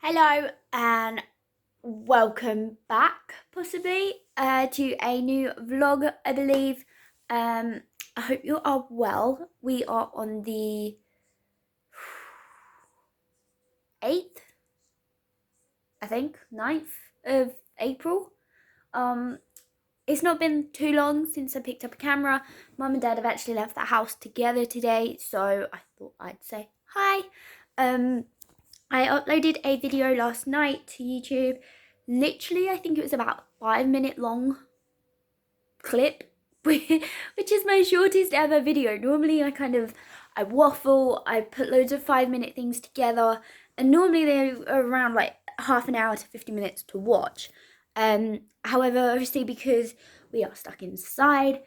Hello and welcome back, possibly, to a new vlog, I believe. I hope you are well. We are on the 8th, I think, 9th of April. Um, it's not been too long since I picked up a camera. Mum and Dad have actually left the house together today, so I thought I'd say hi. I uploaded a video last night to YouTube. Literally, I think it was about 5 minute long clip, which is my shortest ever video. Normally I waffle, I put loads of 5 minute things together, and normally they're around like half an hour to 50 minutes to watch. However, obviously because we are stuck inside,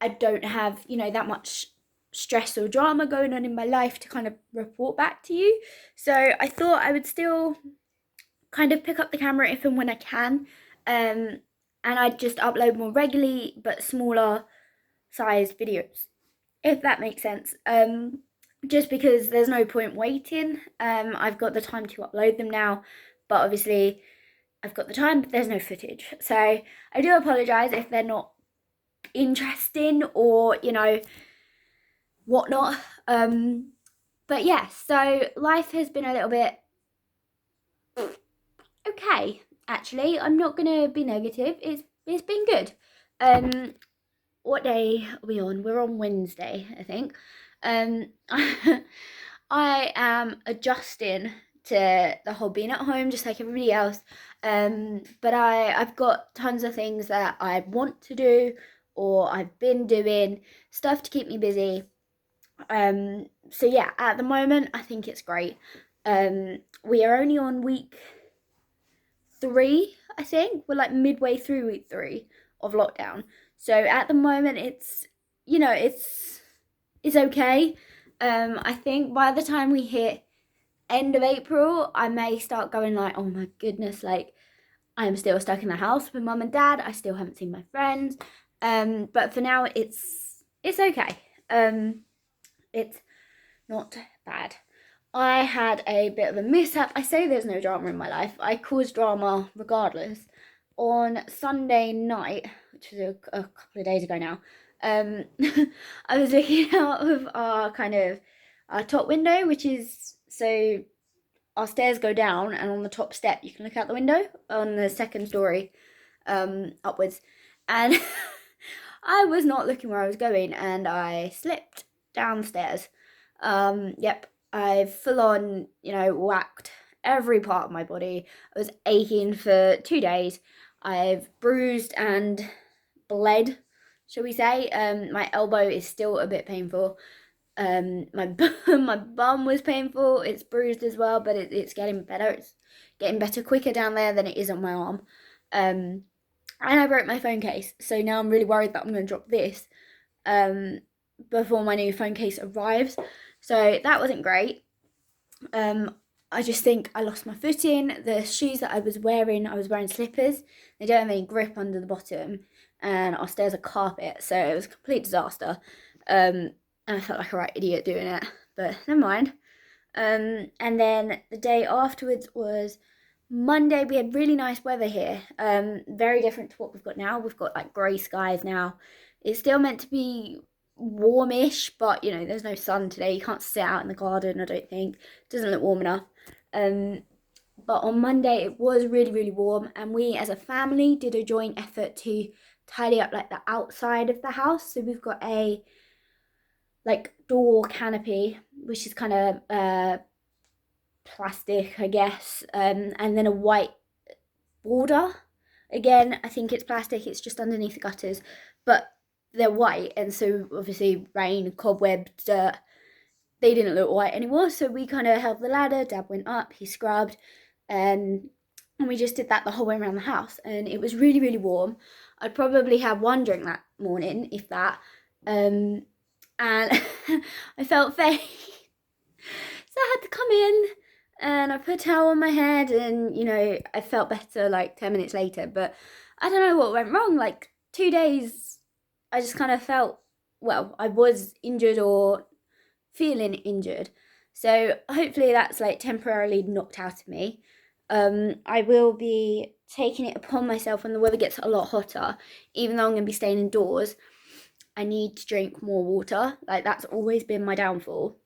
I don't have, that much stress or drama going on in my life to kind of report back to you. So I thought I would still kind of pick up the camera if and when I can. And I'd just upload more regularly but smaller sized videos, if that makes sense. Just because there's no point waiting. I've got the time to upload them now, but obviously I've got the time, but there's no footage. So I do apologise if they're not interesting or, whatnot. But yeah, so life has been a little bit okay, actually. I'm not gonna be negative. It's been good. What day are we on? We're on Wednesday, I think. I am adjusting to the whole being at home just like everybody else. But I've got tons of things that I want to do or I've been doing, stuff to keep me busy. So yeah, at the moment I think it's great. We are only on week 3, I think. We're like midway through week 3 of lockdown. So at the moment it's it's okay. I think by the time we hit end of April, I may start going like, oh my goodness, like I'm still stuck in the house with mum and dad. I still haven't seen my friends. But for now it's okay. It's not bad. I had a bit of a mishap. I say there's no drama in my life. I cause drama regardless. On Sunday night, which was a couple of days ago now, I was looking out of our top window, which is, so our stairs go down, and on the top step you can look out the window on the second story, upwards. And I was not looking where I was going, and I slipped downstairs. Yep, I've full on, whacked every part of my body. I was aching for 2 days. I've bruised and bled, shall we say. My elbow is still a bit painful. My my bum was painful. It's bruised as well, but it's getting better. It's getting better quicker down there than it is on my arm. And I broke my phone case, so now I'm really worried that I'm going to drop this before my new phone case arrives. So that wasn't great. I just think I lost my footing. The shoes that I was wearing slippers. They don't have any grip under the bottom, and our stairs are carpet, so it was a complete disaster. And I felt like a right idiot doing it, but never mind. And then the day afterwards was Monday. We had really nice weather here. Very different to what we've got now. We've got like grey skies now. It's still meant to be warmish, but there's no sun today. You can't sit out in the garden, I don't think. It doesn't look warm enough. But on Monday it was really, really warm, and we as a family did a joint effort to tidy up like the outside of the house. So we've got a like door canopy, which is kind of plastic, I guess, and then a white border. Again, I think it's plastic, it's just underneath the gutters, but they're white, and so obviously rain, cobweb, dirt, they didn't look white anymore. So we kind of held the ladder, Dad went up, he scrubbed, and we just did that the whole way around the house, and it was really, really warm. I'd probably had one drink that morning, if that, and I felt faint. So I had to come in and I put a towel on my head, and I felt better like 10 minutes later. But I don't know what went wrong. Like 2 days I just kind of felt, well, I was injured or feeling injured. So hopefully that's like temporarily knocked out of me. I will be taking it upon myself when the weather gets a lot hotter, even though I'm going to be staying indoors. I need to drink more water. Like, that's always been my downfall.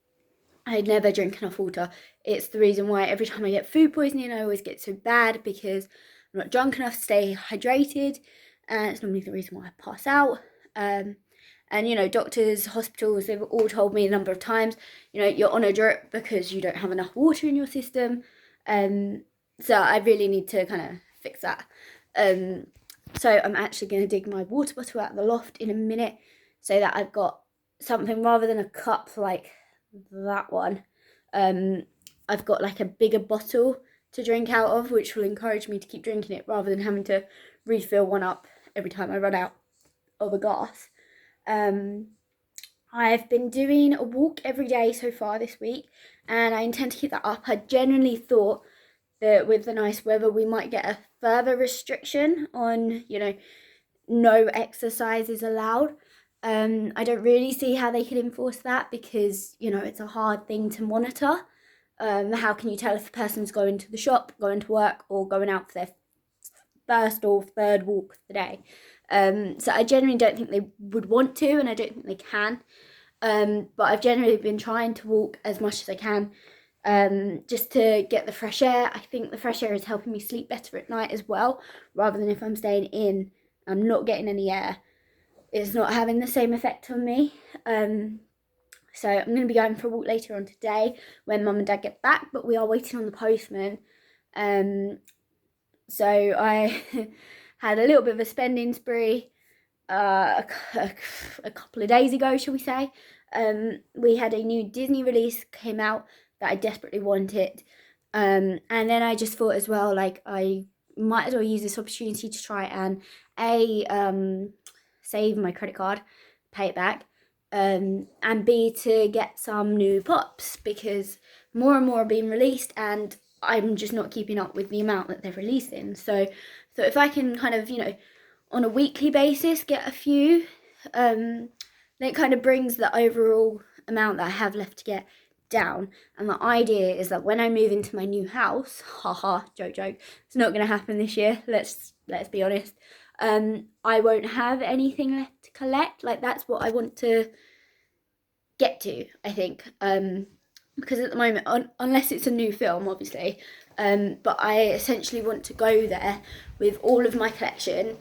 I never drink enough water. It's the reason why every time I get food poisoning, I always get so bad, because I'm not drunk enough to stay hydrated, and it's normally the reason why I pass out. And, you know, doctors, hospitals, they've all told me a number of times, you know, you're on a drip because you don't have enough water in your system. So I really need to kind of fix that. So I'm actually going to dig my water bottle out of the loft in a minute, so that I've got something rather than a cup like that one. I've got like a bigger bottle to drink out of, which will encourage me to keep drinking it rather than having to refill one up every time I run out of a glass. I've been doing a walk every day so far this week, and I intend to keep that up. I genuinely thought that with the nice weather we might get a further restriction on, you know, no exercise is allowed. I don't really see how they could enforce that, because, you know, it's a hard thing to monitor. How can you tell if a person's going to the shop, going to work, or going out for their first or third walk of the day? So I genuinely don't think they would want to, and I don't think they can. But I've generally been trying to walk as much as I can, just to get the fresh air. I think the fresh air is helping me sleep better at night as well, rather than if I'm staying in, I'm not getting any air. It's not having the same effect on me. So I'm going to be going for a walk later on today when Mum and Dad get back, but we are waiting on the postman. So I had a little bit of a spending spree a couple of days ago, shall we say. We had a new Disney release came out that I desperately wanted. And then I just thought as well, like, I might as well use this opportunity to try and save my credit card, pay it back, and B, to get some new pops, because more and more are being released and I'm just not keeping up with the amount that they're releasing. So if I can kind of, you know, on a weekly basis get a few, then it kind of brings the overall amount that I have left to get down. And the idea is that when I move into my new house, joke, it's not going to happen this year, let's be honest, I won't have anything left to collect. Like, that's what I want to get to, I think, because at the moment, unless it's a new film, obviously, but I essentially want to go there with all of my collection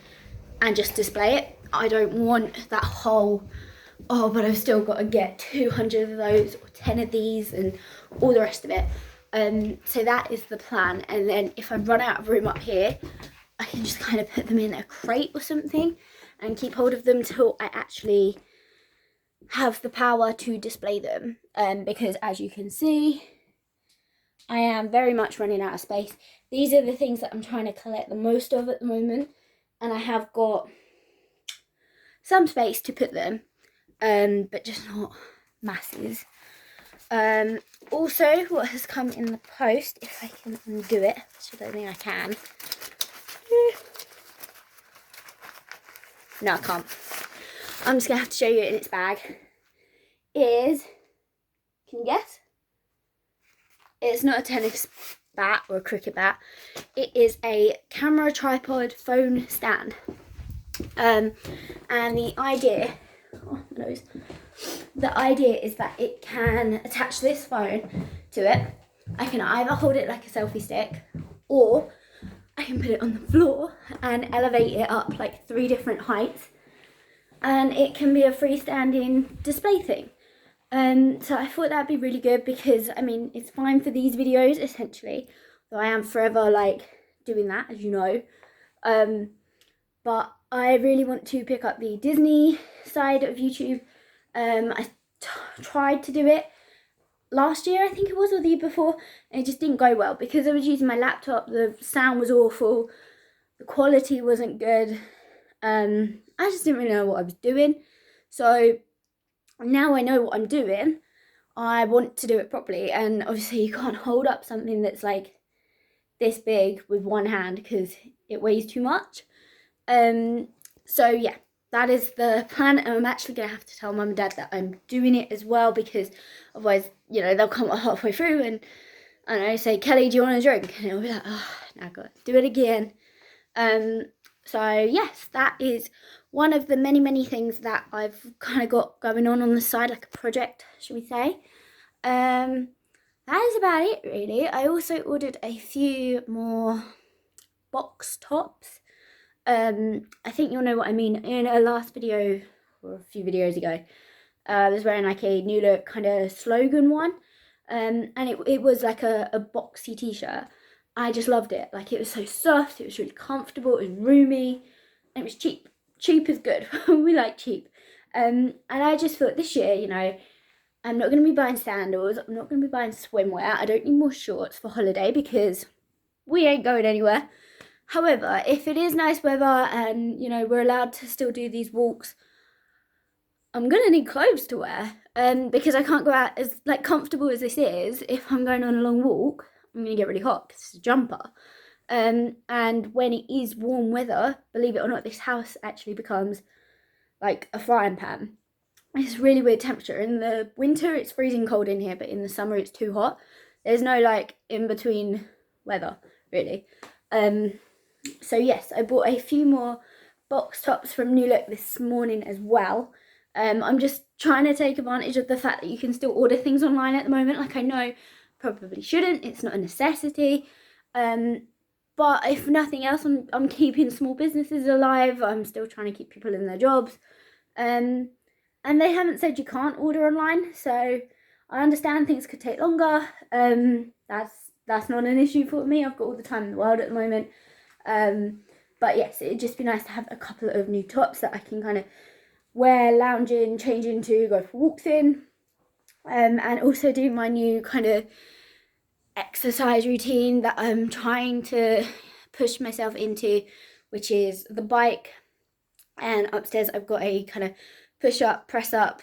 and just display it. I don't want that whole, oh, but I've still got to get 200 of those or 10 of these and all the rest of it. So that is the plan. And then if I run out of room up here, I can just kind of put them in a crate or something and keep hold of them till I actually have the power to display them. Because as you can see, I am very much running out of space. These are the things that I'm trying to collect the most of at the moment, and I have got some space to put them, but just not masses. Also, what has come in the post, if I can undo it, which I don't think I can. No, I can't. I'm just going to have to show you it in its bag. Is, can you guess? It's not a tennis bat or a cricket bat. It is a camera tripod phone stand. And the idea, oh my nose, the idea is that it can attach this phone to it. I can either hold it like a selfie stick, or I can put it on the floor and elevate it up like 3 different heights, and it can be a freestanding display thing. So I thought that'd be really good, because I mean, it's fine for these videos essentially, though I am forever like doing that, as you know. But I really want to pick up the Disney side of YouTube. I tried to do it last year, I think it was, or the year before, and it just didn't go well because I was using my laptop. The sound was awful, the quality wasn't good. I just didn't really know what I was doing. So now I know what I'm doing, I want to do it properly. And obviously you can't hold up something that's like this big with one hand because it weighs too much. So yeah, that is the plan, and I'm actually going to have to tell mum and dad that I'm doing it as well, because otherwise, you know, they'll come halfway through and, I don't know, say, Kelly, do you want a drink? And it'll be like, oh, now I've got to do it again. So yes, that is one of the many things that I've kind of got going on the side, like a project, should we say. That is about it, really. I also ordered a few more box tops. I think you'll know what I mean. In a last video, or a few videos ago, I was wearing like a New Look kind of slogan one. And it was like a boxy t-shirt. I just loved it. Like, it was so soft, it was really comfortable, it was roomy, and it was cheap. Cheap is good. We like cheap. And I just thought this year, you know, I'm not going to be buying sandals, I'm not going to be buying swimwear, I don't need more shorts for holiday because we ain't going anywhere. However, if it is nice weather and, you know, we're allowed to still do these walks, I'm going to need clothes to wear. Because I can't go out as, like, comfortable as this is. If I'm going on a long walk, I'm going to get really hot because it's a jumper. And when it is warm weather, believe it or not, this house actually becomes like a frying pan. It's really weird temperature. In the winter, it's freezing cold in here, but in the summer, it's too hot. There's no, like, in-between weather, really. So yes, I bought a few more box tops from New Look this morning as well. I'm just trying to take advantage of the fact that you can still order things online at the moment. Like, I know probably shouldn't, it's not a necessity. But if nothing else, I'm keeping small businesses alive. I'm still trying to keep people in their jobs. And they haven't said you can't order online, so I understand things could take longer. That's not an issue for me. I've got all the time in the world at the moment. But yes, it'd just be nice to have a couple of new tops that I can kind of wear, lounge in, change into, go for walks in. And also do my new kind of exercise routine that I'm trying to push myself into, which is the bike. And upstairs I've got a kind of push up, press up,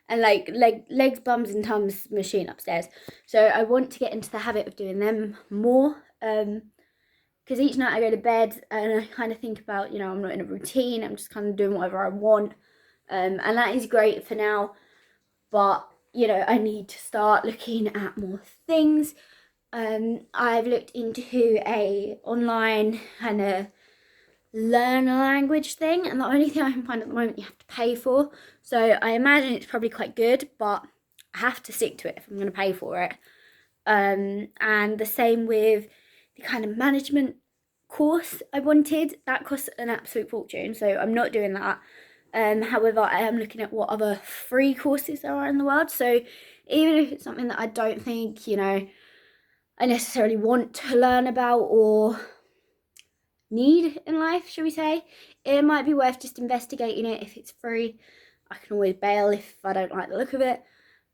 and like legs, bums and tums machine upstairs. So I want to get into the habit of doing them more, because each night I go to bed and I kind of think about, you know, I'm not in a routine, I'm just kind of doing whatever I want, and that is great for now, but, you know, I need to start looking at more things. I've looked into a online kind of learn a language thing, and the only thing I can find at the moment you have to pay for, so I imagine it's probably quite good, but I have to stick to it if I'm going to pay for it. And the same with the kind of management course I wanted. That costs an absolute fortune, so I'm not doing that. However, I am looking at what other free courses there are in the world, so even if it's something that I don't think, you know, I necessarily want to learn about or need in life, shall we say, it might be worth just investigating it. If it's free, I can always bail if I don't like the look of it.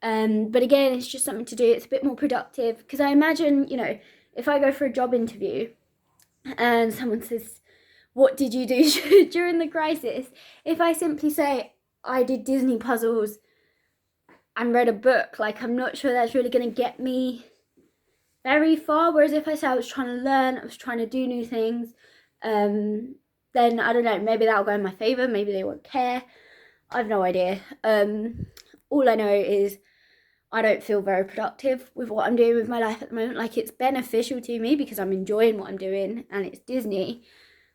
But again, it's just something to do. It's a bit more productive, because I imagine, you know, if I go for a job interview and someone says, what did you do during the crisis? If I simply say, I did Disney puzzles and read a book, like, I'm not sure that's really going to get me very far. Whereas if I say I was trying to learn, I was trying to do new things, then I don't know, maybe that'll go in my favour, maybe they won't care. I've no idea. All I know is I don't feel very productive with what I'm doing with my life at the moment. Like, it's beneficial to me because I'm enjoying what I'm doing and it's Disney.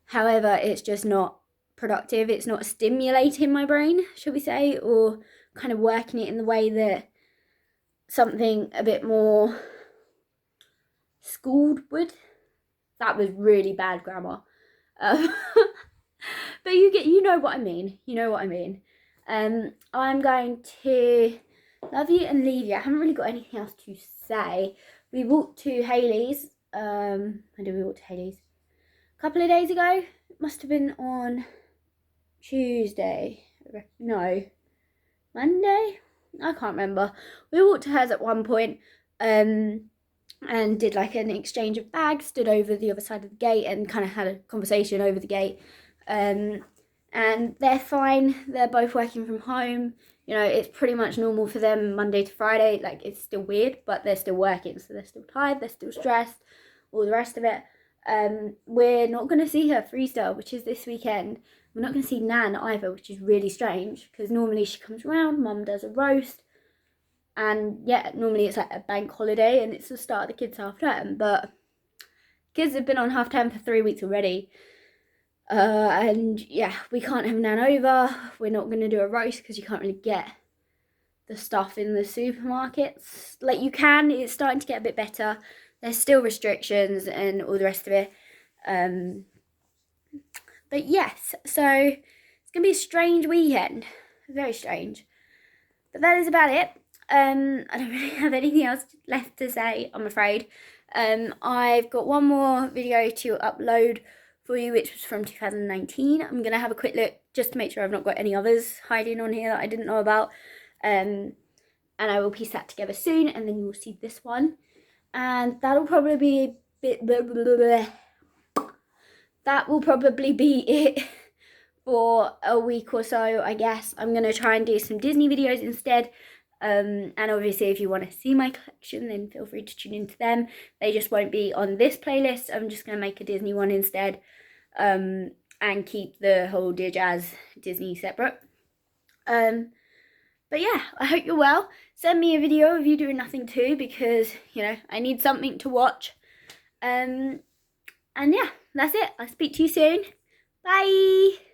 However, it's just not productive. It's not stimulating my brain, shall we say, or kind of working it in the way that something a bit more schooled would. That was really bad grammar. But you know what I mean. You know what I mean. I'm going to love you and leave you. I haven't really got anything else to say. We walked to Hayley's. When did we walk to Hayley's? A couple of days ago. It must have been on Tuesday. No, Monday? I can't remember. We walked to hers at one point. And did like an exchange of bags, stood over the other side of the gate and kind of had a conversation over the gate. And they're fine. They're both working from home. You know, it's pretty much normal for them Monday to Friday. Like, it's still weird, but they're still working. So they're still tired, they're still stressed, all the rest of it. We're not going to see her freestyle, which is this weekend. We're not going to see Nan either, which is really strange because normally she comes around, Mum does a roast, and yeah, normally it's like a bank holiday and it's the start of the kids' half term. But kids have been on half term for 3 weeks already. And yeah, we can't have Nan over. We're not going to do a roast because you can't really get the stuff in the supermarkets. Like you can, it's starting to get a bit better. There's still restrictions and all the rest of it. But yes, so it's going to be a strange weekend. Very strange. But that is about it. I don't really have anything else left to say, I'm afraid. I've got one more video to upload for you, which was from 2019. I'm going to have a quick look just to make sure I've not got any others hiding on here that I didn't know about. And I will piece that together soon, and then you will see this one. And that'll probably be a bit... That will probably be it for a week or so, I guess. I'm going to try and do some Disney videos instead. And obviously if you want to see my collection, then feel free to tune into them. They just won't be on this playlist. I'm just going to make a Disney one instead. And keep the whole Dear Jazz Disney separate. But yeah, I hope you're well. Send me a video of you doing nothing too, because, you know, I need something to watch. And yeah, that's it. I'll speak to you soon. Bye.